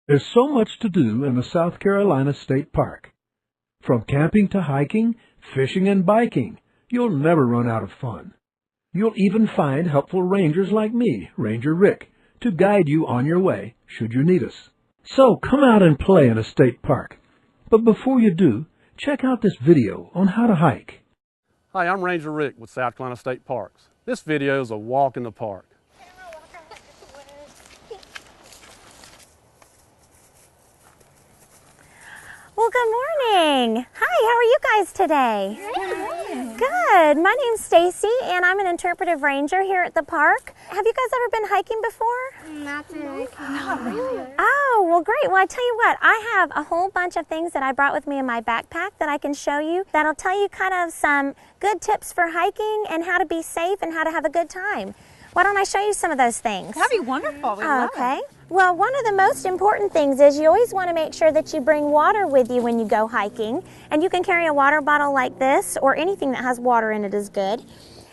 There's so much to do in the South Carolina State Park. From camping to hiking, fishing and biking, you'll never run out of fun. You'll even find helpful rangers like me, Ranger Rick, to guide you on your way, should you need us. So come out and play in a state park. But before you do, check out this video on how to hike. Hi, I'm Ranger Rick with South Carolina State Parks. This video is a walk in the park. Well, good morning. Hi, how are you guys today? Good. My name's Stacey, and I'm an interpretive ranger here at the park. Have you guys ever been hiking before? Not really. Oh, well, great. Well, I tell you what, I have a whole bunch of things that I brought with me in my backpack that I can show you that'll tell you kind of some good tips for hiking and how to be safe and how to have a good time. Why don't I show you some of those things? That'd be wonderful. We love Okay. it. Well, one of the most important things is you always want to make sure that you bring water with you when you go hiking. And you can carry a water bottle like this, or anything that has water in it is good.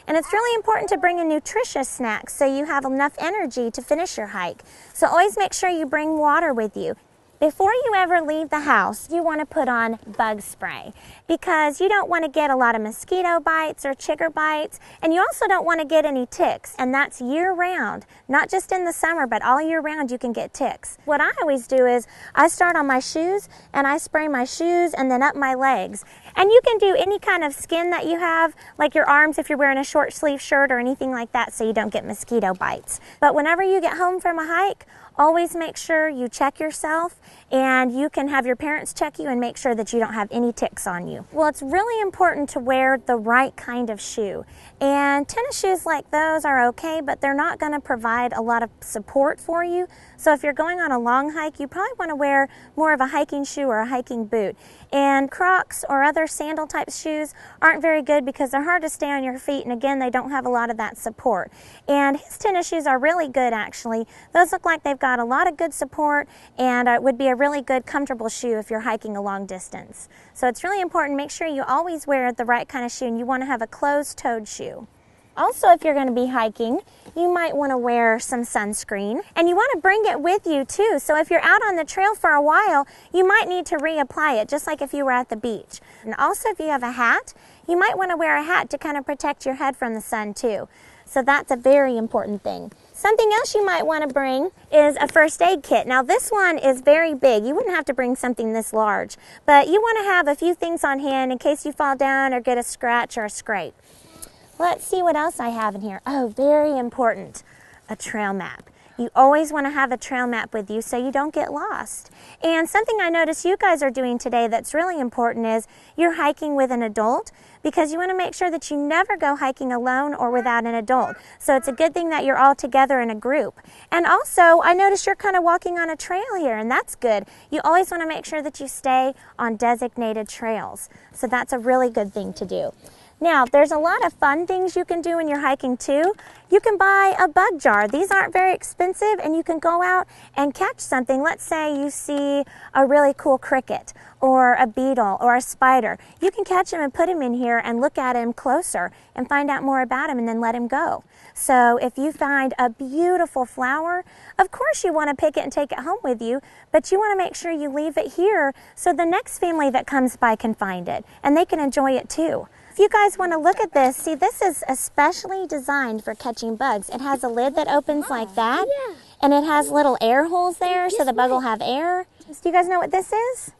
And it's really important to bring a nutritious snack so you have enough energy to finish your hike. So always make sure you bring water with you. Before you ever leave the house, you want to put on bug spray because you don't want to get a lot of mosquito bites or chigger bites, and you also don't want to get any ticks, and that's year-round. Not just in the summer, but all year round you can get ticks. What I always do is I start on my shoes and I spray my shoes and then up my legs. And you can do any kind of skin that you have, like your arms if you're wearing a short sleeve shirt or anything like that, so you don't get mosquito bites. But whenever you get home from a hike, always make sure you check yourself, and you can have your parents check you and make sure that you don't have any ticks on you. Well, it's really important to wear the right kind of shoe. And tennis shoes like those are okay, but they're not going to provide a lot of support for you. So if you're going on a long hike, you probably want to wear more of a hiking shoe or a hiking boot. And Crocs or other sandal type shoes aren't very good because they're hard to stay on your feet, and again, they don't have a lot of that support. And his tennis shoes are really good, actually. Those look like they've got a lot of good support, and it would be a really good comfortable shoe if you're hiking a long distance. So it's really important, make sure you always wear the right kind of shoe, and you want to have a closed-toed shoe. Also, if you're going to be hiking, you might want to wear some sunscreen, and you want to bring it with you too. So if you're out on the trail for a while, you might need to reapply it, just like if you were at the beach. And also, if you have a hat, you might want to wear a hat to kind of protect your head from the sun too. So that's a very important thing. Something else you might want to bring is a first aid kit. Now this one is very big. You wouldn't have to bring something this large, but you want to have a few things on hand in case you fall down or get a scratch or a scrape. Let's see what else I have in here. Oh, very important, a trail map. You always want to have a trail map with you so you don't get lost. And something I noticed you guys are doing today that's really important is you're hiking with an adult, because you want to make sure that you never go hiking alone or without an adult. So it's a good thing that you're all together in a group. And also, I noticed you're kind of walking on a trail here, and that's good. You always want to make sure that you stay on designated trails. So that's a really good thing to do. Now, there's a lot of fun things you can do when you're hiking too. You can buy a bug jar. These aren't very expensive, and you can go out and catch something. Let's say you see a really cool cricket or a beetle or a spider. You can catch him and put him in here and look at him closer and find out more about him and then let him go. So if you find a beautiful flower, of course you want to pick it and take it home with you, but you want to make sure you leave it here so the next family that comes by can find it and they can enjoy it too. If you guys want to look at this, see, this is especially designed for catching bugs. It has a lid that opens like that, and it has little air holes there so the bug will have air. Do you guys know what this is?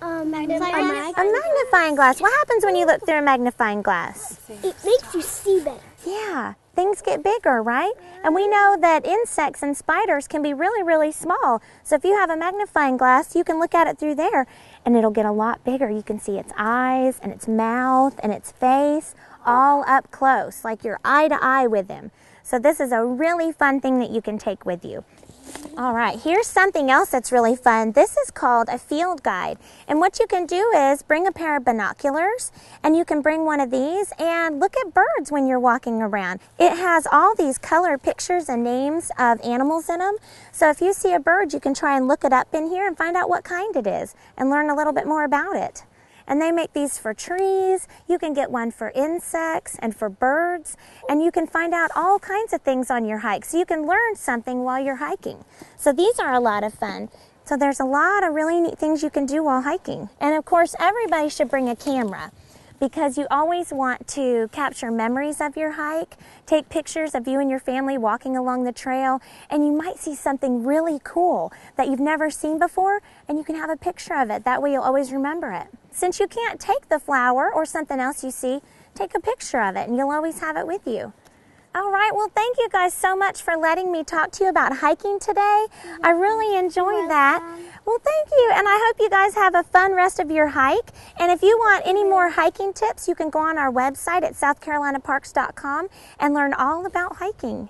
A A magnifying glass. What happens when you look through a magnifying glass? It makes you see better. Yeah, things get bigger, right? And we know that insects and spiders can be really, really small. So if you have a magnifying glass, you can look at it through there, and it'll get a lot bigger. You can see its eyes and its mouth and its face all up close, like you're eye to eye with him. So this is a really fun thing that you can take with you. All right, here's something else that's really fun. This is called a field guide. And what you can do is bring a pair of binoculars, and you can bring one of these and look at birds when you're walking around. It has all these color pictures and names of animals in them. So if you see a bird, you can try and look it up in here and find out what kind it is and learn a little bit more about it. And they make these for trees. You can get one for insects and for birds, and you can find out all kinds of things on your hike. So you can learn something while you're hiking. So these are a lot of fun. So there's a lot of really neat things you can do while hiking. And of course, everybody should bring a camera, because you always want to capture memories of your hike, take pictures of you and your family walking along the trail, and you might see something really cool that you've never seen before, and you can have a picture of it. That way you'll always remember it. Since you can't take the flower or something else you see, take a picture of it and you'll always have it with you. All right, well, thank you guys so much for letting me talk to you about hiking today. I really enjoyed that. Well, thank you, and I hope you guys have a fun rest of your hike. And if you want any more hiking tips, you can go on our website at southcarolinaparks.com and learn all about hiking.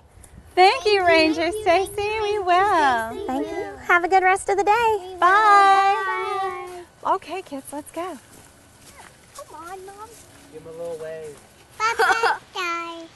Thank you, Ranger Stacey. We will. Thank you. Have a good rest of the day. Bye. Okay, kids, let's go. Come on, Mom. Give him a little wave. Bye-bye, guys.